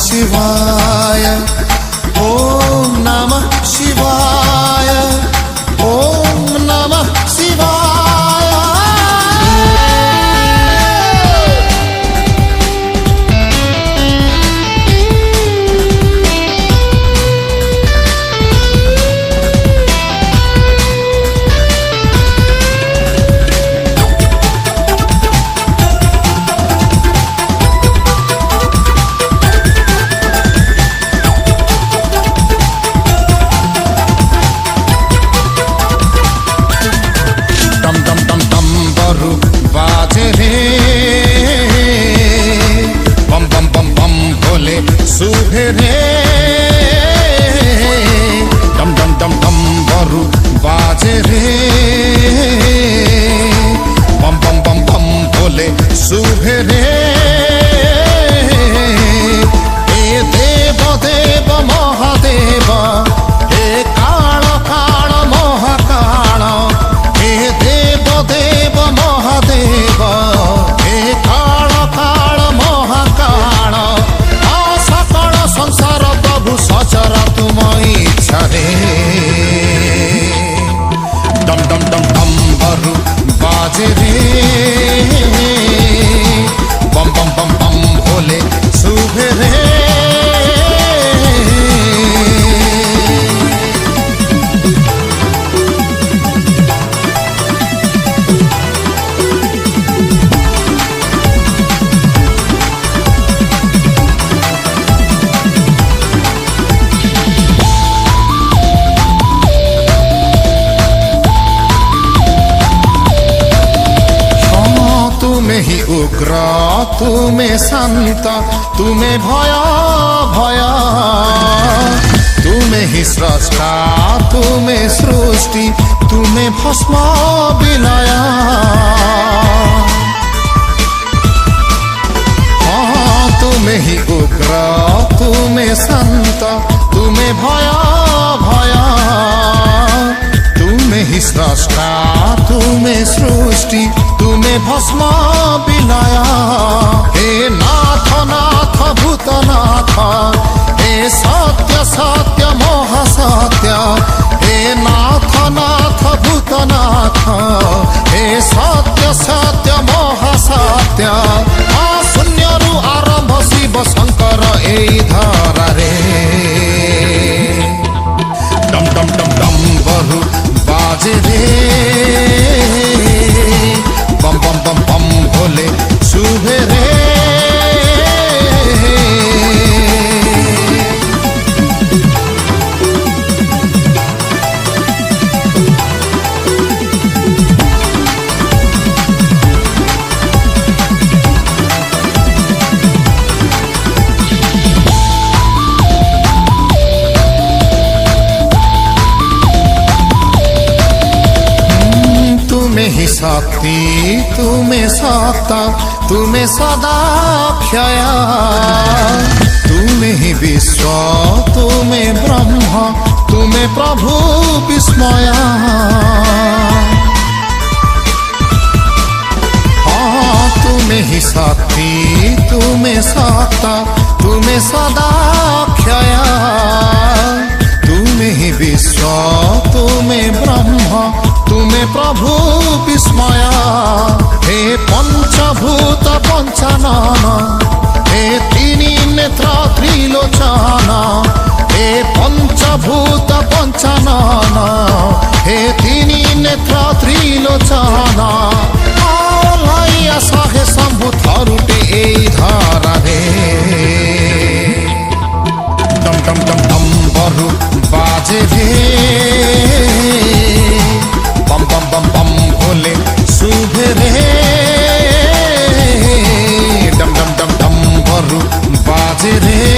शिवाय ओम नमः शिवाय ओम नमः शिवाय। सुभे रे डम डम डम डम बरु बाजे रे बम बम बम बम बोले सुभे रे। हे देव देव महादेव हे काल काल महाकाल हे देव देव महादेव हे काल काल महाकाल संसार प्रभु सचरा तुम इच्छा रे डम डम डम डम बरु बाजे रे बम बम बम बम भोले सुभे रे। तुम्हें ही उग्र तुम्हें शांत तुम्हें भय भय तुम्हें ही स्रष्टा तुम्हें सृष्टि तुम्हें भस्म विलय। तुम्हें ही उग्र तुम्हें शांत तुम्हें भय भय तुम्हें ही स्रष्टा तुम्हें सृष्टि तुम्हें भस्म विलय। हे नाथ नाथ भूतनाथ हे सत्य सत्य मोह सत्य हे नाथ नाथ भूतनाथ हे सत्य सत्य मोह सत्य। शून्यरु आरंभ शिव शंकर ए धरा रे डम डम डम डम बरु बाजे रे बम बम बम बम भोले सुभे रे। तुम्हें ही शक्ति तुम्हें सत्ता तुम्हें सदा क्षय तुम्हें ही विश्व तुम्हें ब्रह्म तुम्हें प्रभु विस्मय। तुम्हें ही शक्ति तुम्हें सत्ता तुम्हें सदा क्षय तुम्हें ही विश्व तुम्हें ब्रह्म तुम्हें प्रभु विस्मय। हे पंचभूत पंचानन हे तीनी नेत्र त्रिलोचन हे पंचभूत पंचानन हे तीनी नेत्र त्रिलोचन। सहे शंभु थरुटे ए धरा रे डम डम डम डम बरु बाजे रे बम बम बम बम भोले सुभे रे डम डम डम डम बरु बाजे रे